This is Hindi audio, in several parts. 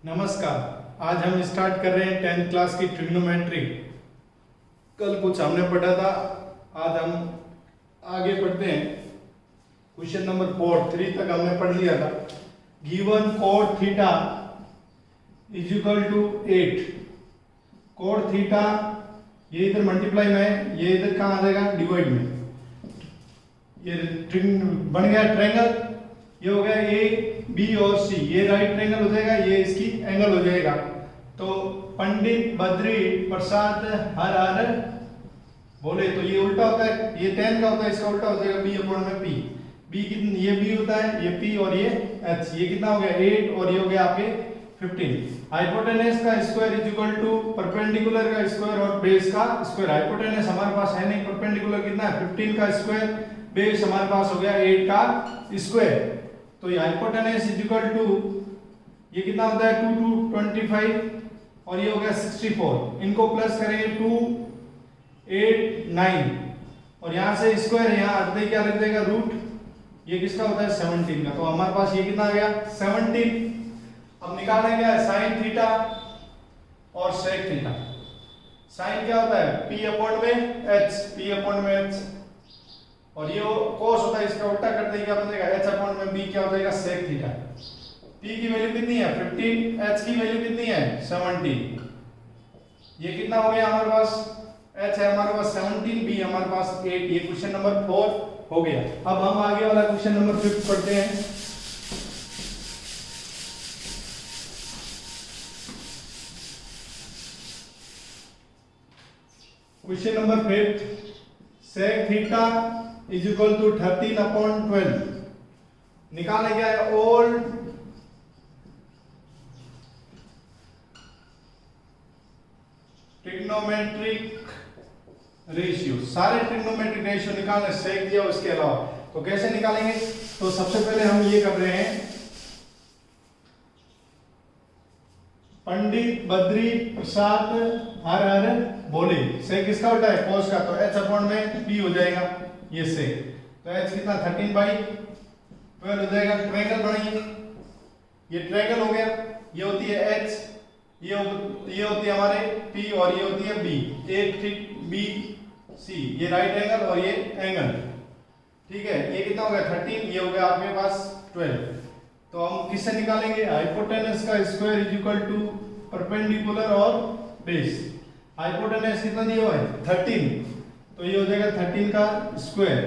नमस्कार। आज हम स्टार्ट कर रहे हैं 10th क्लास की ट्रिग्नोमेट्री। कल कुछ हमने पढ़ा था, आज हम आगे पढ़ते हैं। क्वेश्चन नंबर 3 तक हमने पढ़ लिया था। Given cot theta is equal to 8। cot theta ये इधर मल्टीप्लाई में है, ये इधर कहाँ आ जाएगा, डिवाइड में। ये बन गया ट्रायंगल। ये हो गया ए बी और सी, ये राइट ट्रायंगल हो जाएगा, ये इसकी एंगल हो जाएगा। तो पंडित बद्री प्रसाद हर हर बोले, तो ये उल्टा होता है, ये 10 का होता है, इसका उल्टा हो जाएगा बी अपॉन में पी। बी कितना, ये बी होता है, ये पी और ये एच। ये कितना हो गया 8 और ये हो गया आपके 15। हाइपोटेनस का square is equal to perpendicular का स्क्वायर और बेस का स्क्वायर। हाइपोटेनस हमारे पास है नहीं, परपेंडिकुलर कितना है 15 का स्क्वायर, बेस हमारे पास हो गया 8 का स्क्वायर। तो ये हाइपोटेनस इज इक्वल टू, ये कितना होता है 2 2 25 और ये हो गया 64। इनको प्लस करेंगे 2 8 9 और यहां से स्क्वायर है, यहां आते क्या लग जाएगा रूट। ये किसका होता है 17 का। तो हमारे पास ये कितना आ गया 17। अब निकालेंगे साइन थीटा और सेक थीटा। साइन क्या होता है p अपॉन में h, p अपॉन में h, और ये cos होता है, इसका उल्टा करते ही क्या बन जाएगा h अपॉन में b। क्या हो जाएगा sec थीटा। p की वैल्यू कितनी है 15, h की वैल्यू कितनी है 17। ये कितना हो गया हमारे पास, h है हमारे पास 17, b हमारे पास 8। ये क्वेश्चन नंबर 4 हो गया। अब हम आगे वाला क्वेश्चन नंबर 5 पढ़ते हैं। Question number 5, sec theta is equal to 13 upon 12। निकाला गया है ऑल ट्रिग्नोमेट्रिक रेशियो। सारे ट्रिग्नोमेट्रिक रेशियो निकालने सेक दिया उसके अलावा। तो कैसे निकालेंगे, तो सबसे पहले हम ये कर रहे हैं, पंडित बद्री प्रसाद हर हर बोले। सेक किसका उल्टा है cos का, तो h अपॉन में b हो जाएगा ये से। तो h कितना 13/12 हो जाएगा। ट्रायंगल बनाइए, ये ट्रायंगल हो गया। ये होती है h, ये होती है हमारे p और ये होती है b। a b c, ये राइट एंगल और ये एंगल, ठीक है। ये कितना हो गया 13, ये हो गया आपके पास 12। तो हम किससे निकालेंगे, हाइपोटेनस का square is equal to perpendicular और बेस। हाइपोटेनस कितना दिया हुआ है 13, तो ये हो जाएगा 13 का स्क्वायर।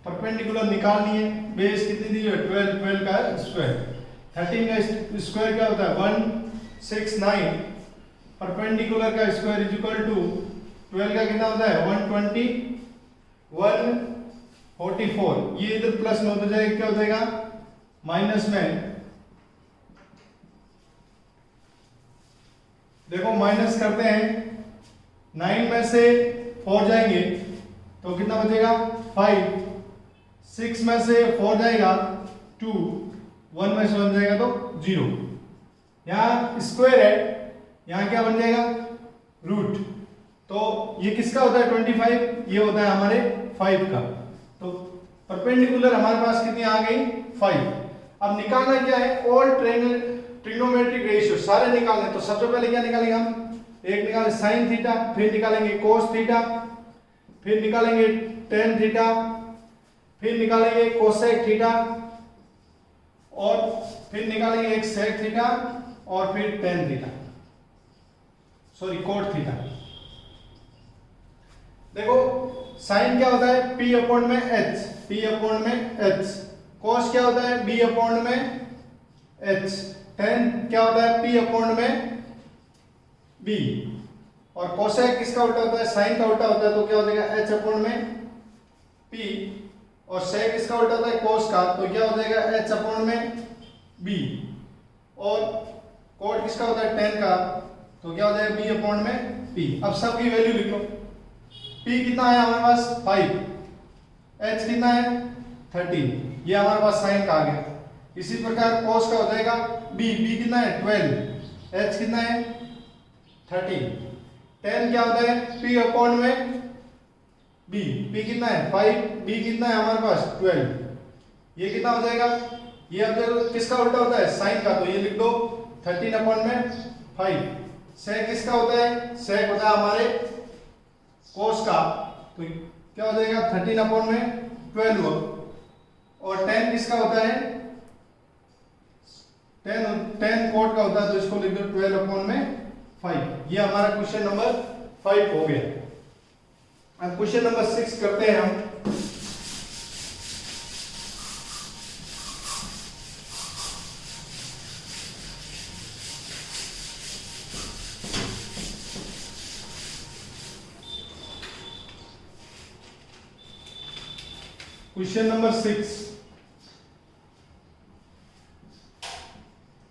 परपेंडिकुलर निकाल लिए, बेस कितनी दी है 12, 12 का स्क्वायर। 13 का स्क्वायर क्या होता है 169। परपेंडिकुलर का स्क्वायर इज इक्वल टू 12 का कितना होता है 120 144। ये इधर प्लस में होता जाएगा, क्या हो जाएगा माइनस में। देखो माइनस करते हैं, 9 में से 4 जाएंगे तो कितना बचेगा 5, 6 में से 4 जाएगा 2, 1 में से 1 जाएगा तो 0। यहाँ स्क्वायर है, यहाँ क्या बन जाएगा रूट। तो ये किसका होता है 25, ये होता है हमारे 5 का। तो परपेंडिकुलर हमारे पास कितनी आ गई 5। अब निकालना क्या है ऑल ट्रिग्नोमेट्रिक रेशियो, सारे निकालने। तो सबसे पहले क्या निकालेंगे हम, एक निकालें साइन थीटा, फिर निकालेंगे cos थीटा, फिर निकालेंगे tan थीटा, फिर निकालेंगे कोसेक थीटा, और फिर निकालेंगे एक sec थीटा, और फिर tan theta, sorry cot theta. देखो साइन क्या होता है p अपॉन में h, p अपॉन में h। cos क्या होता है b अपॉन में h। tan क्या होता है p अपॉन में b। और कोसेक किसका उल्टा होता है, साइन का उल्टा होता है, तो क्या हो जाएगा h अपॉन में p। और sec किसका उल्टा होता है cos का, तो क्या हो जाएगा h अपॉन में b। और cot किसका होता है tan का, तो क्या हो जाएगा b अपॉन में p। अब सबकी वैल्यू लिख लो। p कितना है हमारे पास 5, h कितना है 13, ये हमारे पास साइन का आ गया। इसी प्रकार cos का हो जाएगा b कितना है 12, h कितना है 13। tan क्या होता है p अपॉन में b, p कितना है 5, b कितना है हमारे पास 12। ये कितना हो जाएगा, ये अब किसका उल्टा होता है साइन का, तो ये लिख दो 13/5। sec किसका होता है? sec होता है हमारे cos का, तो क्या हो जाएगा 13/12। और tan किसका होता है? tan cot का होता है, तो इसको लिख दो 12/5। ये हमारा क्वेश्चन नंबर 5 हो गया। अब क्वेश्चन नंबर 6 करते हैं हम। Question number 6.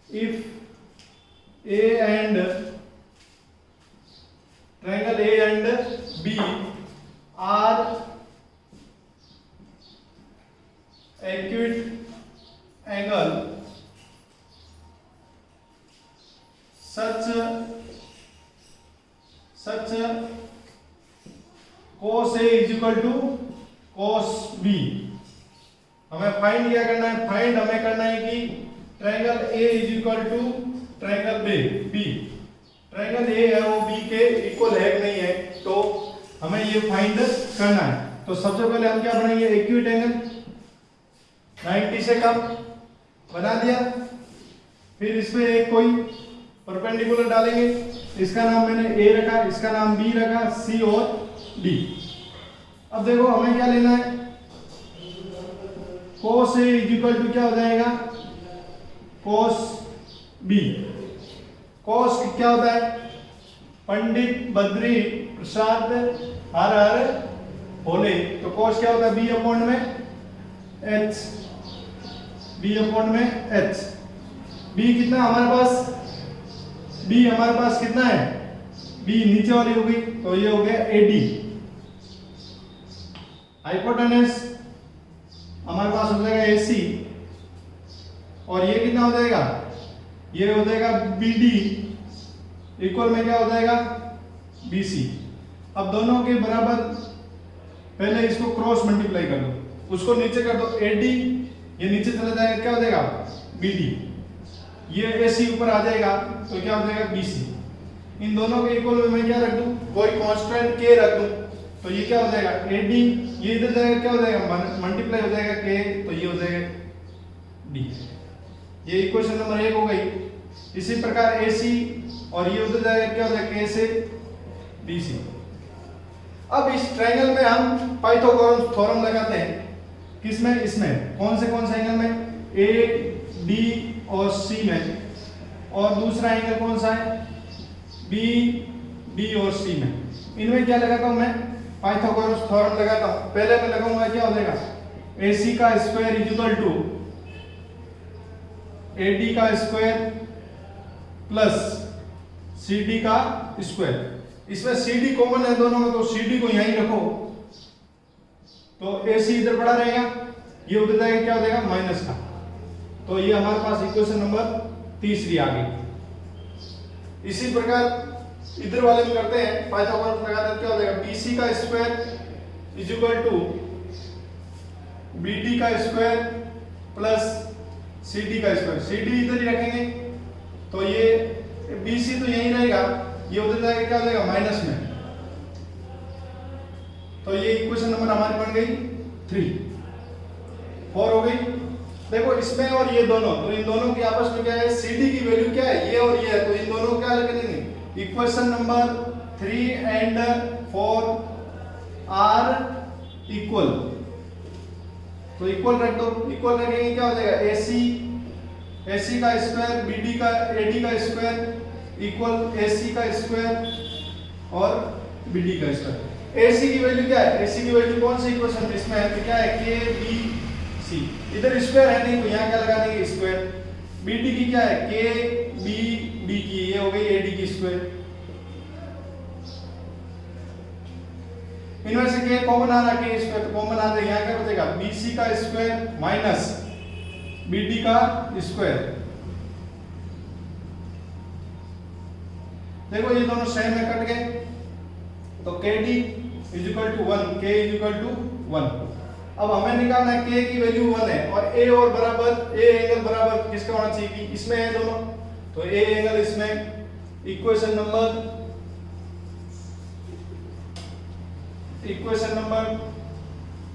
If A and triangle A and B are acute angle, such cos A is equal to cos B। हमें फाइंड क्या करना है? फाइंड हमें करना है कि triangle A is equal to triangle B। Triangle A है वो B के इक्वल है कि नहीं है, तो हमें ये फाइंड करना है। तो सबसे पहले हम क्या बनाएंगे? एक्यूट एंगल 90 से कम बना दिया, फिर इसमें एक कोई परपेंडिकुलर डालेंगे। इसका नाम मैंने A रखा, इसका नाम B रखा, C और D। अब देखो हमें क्या लेना है? cos A is equal to क्या हो जाएगा? cos B। cos क्या होता है? पंडित बद्री प्रसाद हर हर भोले। तो cos क्या होता है? B अपॉन में H। B अपॉन में H। B कितना हमारे पास? B हमारे पास कितना है? B नीचे वाली हो गई, तो ये हो गया AD। हाइपोटेनस हमारे पास हो जाएगा AC, और ये कितना हो जाएगा? ये हो जाएगा BD इक्वल में क्या हो जाएगा? BC। अब दोनों के बराबर पहले इसको क्रॉस मल्टीप्लाई कर दो, उसको नीचे कर दो AD, ये नीचे चला जाएगा, क्या हो जाएगा? BD। ये AC ऊपर आ जाएगा, तो क्या हो जाएगा? BC। इन दोनों के इक्वल में मैं क्या रख दूं? कोई कांस्टेंट K रख दूं, तो ये क्या हो जाएगा? AD, ये इधर जाएगा, क्या हो जाएगा? मल्टीप्लाई हो जाएगा K, तो ये हो जाएगा D। ये इक्वेशन नंबर 1 हो गई। इसी प्रकार AC और ये उधर जाएगा, क्या हो जाएगा? K से BC। अब इस ट्रायंगल में हम पाइथागोरस थ्योरम लगाते हैं। किसमें? इसमें कौन से एंगल में? A, D और C में। और दूसरा एंगल कौन सा है? B, D और C में। इनमें क्या लगाता हूं मैं? पाइथागोरस थ्योरम लगाता हूं। पहले मैं लगाऊंगा, क्या हो जाएगा? AC का square is equal to AD का स्क्वायर प्लस CD का स्क्वायर। इसमें CD कॉमन है दोनों में, तो CD को यहीं रखो, तो AC इधर बड़ा रहेगा, ये उधर जाएगा, क्या हो जाएगा? माइनस का। तो ये हमारे पास इक्वेशन नंबर 3 आ गई। इसी प्रकार इधर वाले में करते हैं, पाइथागोरस लगाते हैं, क्या हो जाएगा? BC का square is equal to BD का स्क्वायर प्लस CD का स्क्वायर। CD इधर ही रखेंगे, तो ये BC तो यहीं रहेगा, ये उधर जाएगा, क्या हो जाएगा? माइनस में। तो ये इक्वेशन नंबर हमारी बन गई 4 हो गई। देखो इसमें और ये दोनों, तो इन दोनों की आपस में क्या है? CD की वैल्यू क्या है? ये और ये है, तो इन दोनों को क्या लिखेंगे? Equation number 3 and 4 are equal, तो इक्वल रख दो। इक्वल रखेंगे, क्या हो जाएगा? AC का स्क्वायर BD का AD का स्क्वायर इक्वल AC का स्क्वायर और BD का स्क्वायर। AC की वैल्यू क्या है? AC की वैल्यू कौन सी इक्वेशन में इसमें है? तो क्या है? KBC। इधर स्क्वायर है नहीं, तो यहाँ क्या लगा देंगे? स्क्वायर। BD की क्या है? KBD की, ये हो गई AD की स्क्वायर। इनमें से K कॉमन आ रहा है, स्क्वायर तो कॉमन आ रहा है, यहाँ क्या बचेगा? BC का स्क्वायर माइनस BD का स्क्वायर। देखो ये दोनों सेम में कट गए, तो KD is equal to 1, K is equal to 1। अब हमें निकालना है K की वैल्यू 1 है, और A और बराबर A एंगल बराबर किसका होना चाहिए? कि इसमें है दोनों, तो ए एंगल इसमें इक्वेशन नंबर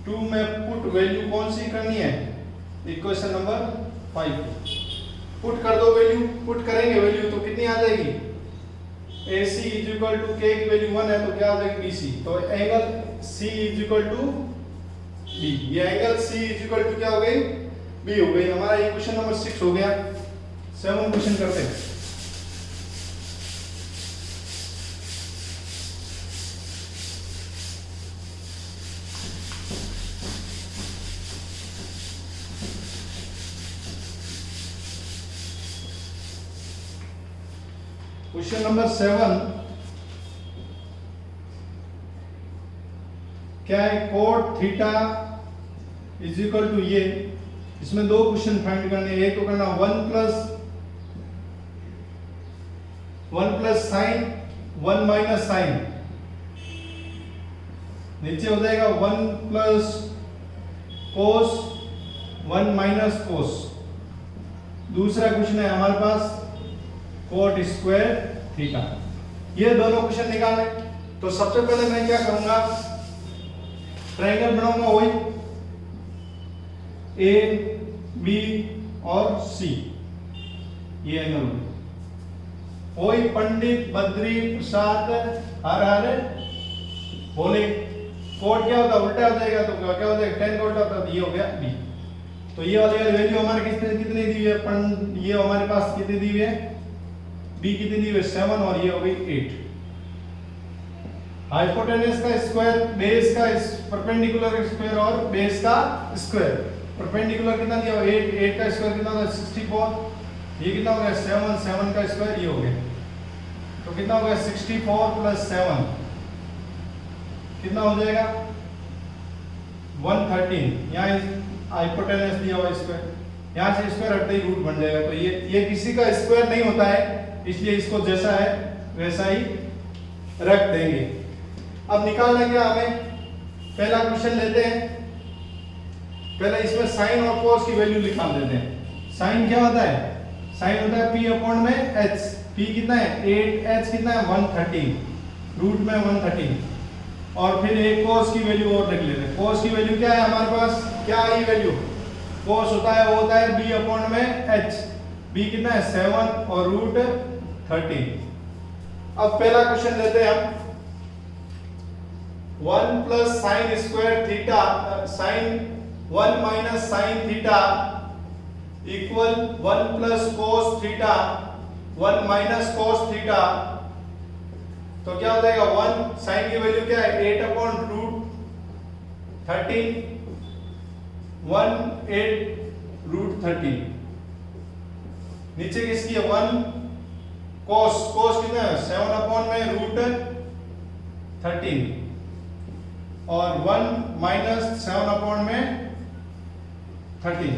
2 में पुट वैल्यू कौन सी करनी है, इक्वेशन नंबर 5 पुट कर दो वैल्यू, पुट करेंगे वैल्यू तो कितनी आ जाएगी, AC इज इक्वल टू के की वैल्यू 1 है तो क्या आ जाएगी BC, तो angle C is equal to B, ये angle C is equal to क्या हो गई, B हो गई। हमारा इक्वेशन नंबर 6 हो गया। 7 क्वेश्चन करते हैं। क्वेश्चन नंबर 7 क्या है, cot theta is equal to ये, इसमें दो क्वेश्चन फाइंड करने, एक तो करना 1 प्लस साइन 1 माइनस साइन, नीचे हो जाएगा 1 प्लस कोस 1 माइनस कोस। दूसरा क्वेश्चन है हमारे पास कोट स्क्वायर थीटा। ये दोनों क्वेश्चन निकालने, तो सबसे पहले मैं क्या करूंगा, ट्रायंगल बनाऊंगा वही ए बी और सी, ये एंगल वही पंडित बद्री प्रसाद हर हर बोले। कोट क्या होता है, उल्टा हो जाएगा तो क्या हो जाएगा, tan का उल्टा होता है, ये हो गया बी। तो ये वाली वैल्यू हमारे कितनी दी हुई है, ये हमारे पास कितनी दी हुई है, बी कितनी दी हुई है 7 और ये हो गई 8। हाइपोटेनस का स्क्वायर, बेस का परपेंडिकुलर स्क्वायर और बेस का स्क्वायर। परपेंडिकुलर कितना दिया, 8 का स्क्वायर कितना होगा 64, ये कितना हो गया 7 का स्क्वायर ये हो गया, तो कितना हो गया 64 प्लस 7 कितना हो जाएगा 113। यहाँ हाइपोटेनस दिया हुआ स्क्वायर, यहाँ से स्क्वायर हटते ही रूट बन जाएगा, तो ये किसी का स्क्वायर नहीं होता है, इसलिए इसको जैसा है वैसा ही रख देंगे। अब निकालना क्या हमें, पहला क्वेश्चन लेते हैं, पहले इसमें साइन और कोस की वैल्यू निकाल देते हैं। साइन क्या होता है, साइन होता है p अपॉन में h, p कितना है 8, h कितना है 113, रूट में 113। और फिर एक कोस की वैल्यू और लिख लेते हैं। कोस की वैल्यू क्या है हमारे पास, क्या आई वैल्यू, कोस होता है वो होता है b अपॉन में h, b कितना है 7 और रूट 13। अब पहला क्वेश्चन लेते हैं हम, 1 plus sine square theta, sine 1 minus sine theta equal 1 plus cos theta 1 minus cos theta, तो क्या हो जाएगा 1, साइन की वैल्यू क्या है 8 अपॉन रूट 13, 1 8 रूट 13, नीचे किसकी है 1 कोस, कोस कितना है 7 अपॉन में रूट 13 और 1 माइनस 7 अपॉन में 13।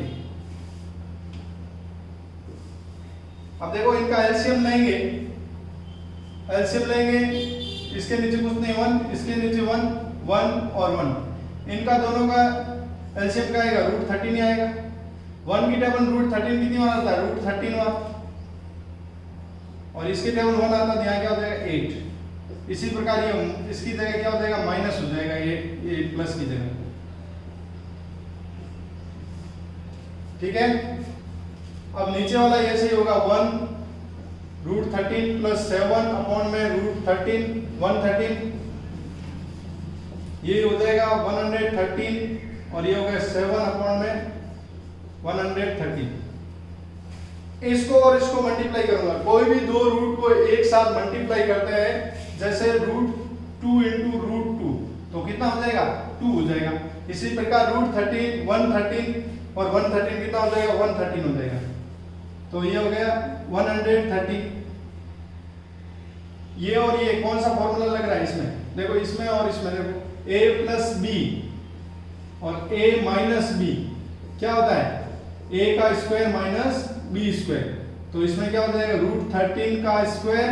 अब देखो इनका एलसीएम लेंगे, एलसीएम लेंगे, इसके नीचे कुछ नहीं 1, इसके नीचे 1 1 और 1, इनका दोनों का एलसीएम क्या आएगा रूट 13 ही आएगा। 1 की टेबल रूट 13 कितनी बार आता है, रूट 13 बार, और इसके टेबल 1 आता है, यहाँ क्या हो जाएगा 8। इसी प्रकार ये इसकी जगह क्या हो जाएगा माइनस हो जाएगा, ये प्लस की जगह, ठीक है। अब नीचे वाला ऐसे ही होगा 1 रूट 13 प्लस 7 अपॉन में रूट 13 113, ये हो जाएगा 113 और ये हो गया 7 अपॉन में 113। इसको और इसको मल्टीप्लाई करूंगा, कोई भी दो रूट को एक साथ मल्टीप्लाई करते हैं, जैसे रूट 2 इंटू रूट 2 तो कितना हो जाएगा 2 हो जाएगा। इसी प्रकार रूट 13 113 और 113 कितना हो जाएगा 113 हो जाएगा, तो ये हो गया 130। ये और ये कौन सा फॉर्मूला लग रहा है इसमें, देखो इसमें और इसमें, देखो a प्लस बी और a माइनस बी क्या होता है a का स्क्वायर माइनस b स्क्वायर, तो इसमें क्या हो जाएगा रूट 13 का स्क्वायर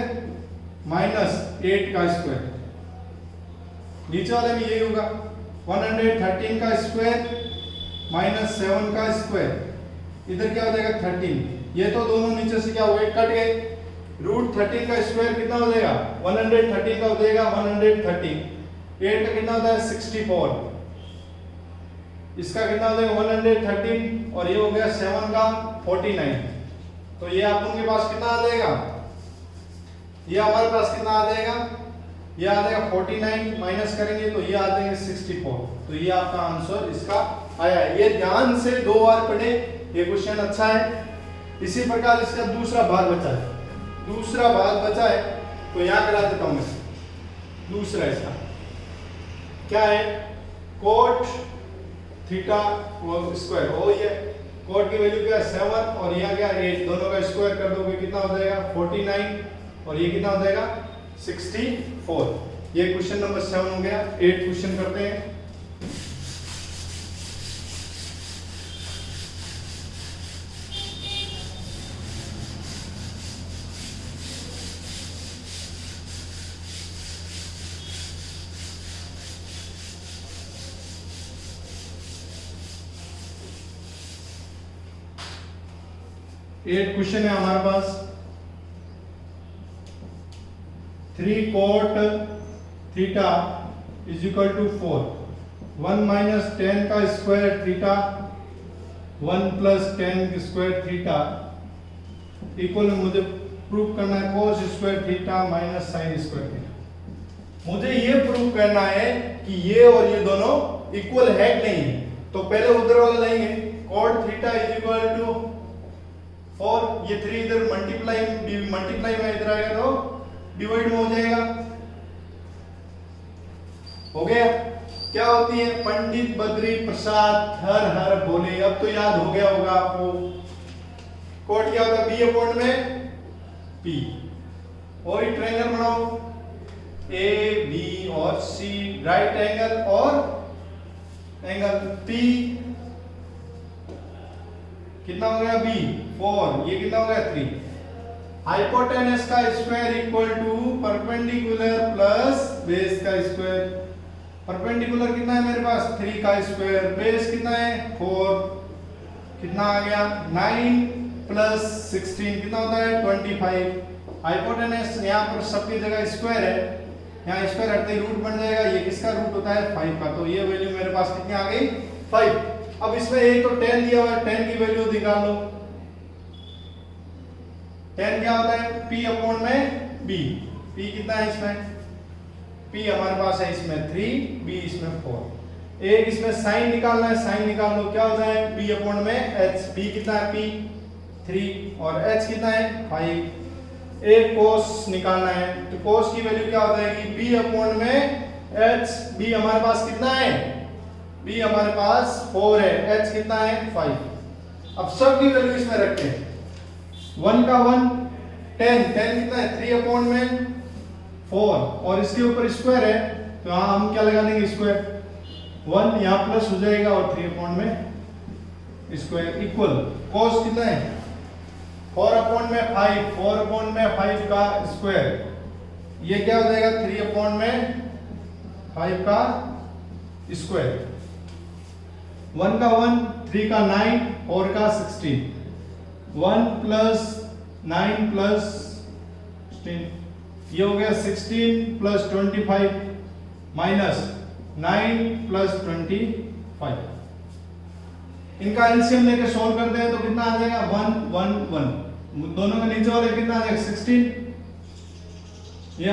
माइनस 8 का स्क्वायर। नीचे वाले में यही होगा 113 का स्क्वायर माइनस 7 का स्क्वायर, इधर क्या हो जाएगा 13, ये तो दोनों नीचे से क्या हुए कट गए। रूट 13 का स्क्वायर कितना हो जाएगा 113 का हो जाएगा 113। 8 का कितना होता है 64, इसका कितना हो जाएगा 113 और ये हो गया 7 का 49। तो ये आप लोगों के पास कितना आ जाएगा, ये हमारे पास कितना आ जाएगा, ये आ जाएगा 49 माइनस करेंगे तो ये आ जाएंगे 64। तो ये आपका आंसर इसका आया। ये ध्यान से 2 बार पढ़े, ये क्वेश्चन अच्छा है। इसी प्रकार इसका दूसरा भाग बचा है, तो यहां करा देता हूं मैं। दूसरा इसका क्या है, कोट थीटा स्क्वायर हो, ये कोट की वैल्यू क्या है 7 और यहाँ क्या 8, दोनों का स्क्वायर कर दोगे कितना हो जाएगा 49 और ये कितना हो जाएगा 64। ये क्वेश्चन नंबर 7 हो गया। 8 क्वेश्चन करते हैं। एट क्वेश्चन है हमारे पास। 3 cot theta is equal to 4। 1 minus 10 का square theta 1 plus 10 square theta equal मुझे प्रूव करना है cos square theta minus sine square theta. मुझे ये प्रूव करना है कि ये और ये दोनों इक्वल है कि नहीं है। तो पहले उधर वाला लेंगे, cot theta is equal to 4, ये 3 इधर मल्टीप्लाई में इधर आएगा तो डिवाइड में हो जाएगा। हो गया। क्या होती है पंडित बद्री प्रसाद हर हर बोले, अब तो याद हो गया होगा आपको। कोट क्या होता है बी अपॉन में पी, और ट्रायंगल बनाओ ए बी और सी, राइट एंगल और एंगल पी कितना हो गया बी 4, ये कितना हो गया 3। हाइपोटेनस का square equal to perpendicular plus base का स्क्वायर। परपेंडिकुलर कितना है मेरे पास 3 का स्क्वायर, बेस कितना है 4, कितना आ गया 9 प्लस 16 कितना होता है 25। हाइपोटेनस यहाँ पर सबकी जगह स्क्वायर है, यहाँ स्क्वायर हटते ही रूट बन जाएगा। ये किसका रूट होता है 5 का, तो ये वैल्यू मेरे पास कितनी आ गई 5। अब इसमें एक तो 10 दिया हुआ है, 10 की वैल्यू निकाल लो। 10 क्या होता है p अपॉन में b, p कितना है इसमें, p हमारे पास है इसमें 3, b इसमें 4। एक इसमें साइन निकालना है, साइन निकाल लो क्या होता है b अपॉन में h, b कितना है p 3 और h कितना है 5। एक cos निकालना है, तो cos की वैल्यू क्या हो जाएगी b अपॉन में h, b हमारे पास कितना है b हमारे पास 4 है, h कितना है 5। अब सब की वैल्यू इसमें रखते हैं, 1 का 1 10 कितना है 3 अपॉन में 4 और इसके ऊपर स्क्वायर है तो यहाँ हम क्या लगा देंगे स्क्वायर, 1 यहाँ प्लस हो जाएगा और 3 अपॉन में स्क्वायर इक्वल cos कितना है 4 अपॉन में 5, 4 अपॉन में 5 का स्क्वायर, ये क्या हो जाएगा 3 अपॉन में 5 का स्क्वायर। 1 का 1, 3 का 9, 4 का 16, 1 प्लस 9 प्लस 16, ये हो गया 16 प्लस 25 माइनस 9 प्लस 25। इनका एलसीएम लेके सॉल्व करते हैं तो कितना आ जाएगा 1 1 1, दोनों के नीचे वाले कितना आ जाएगा 16, ये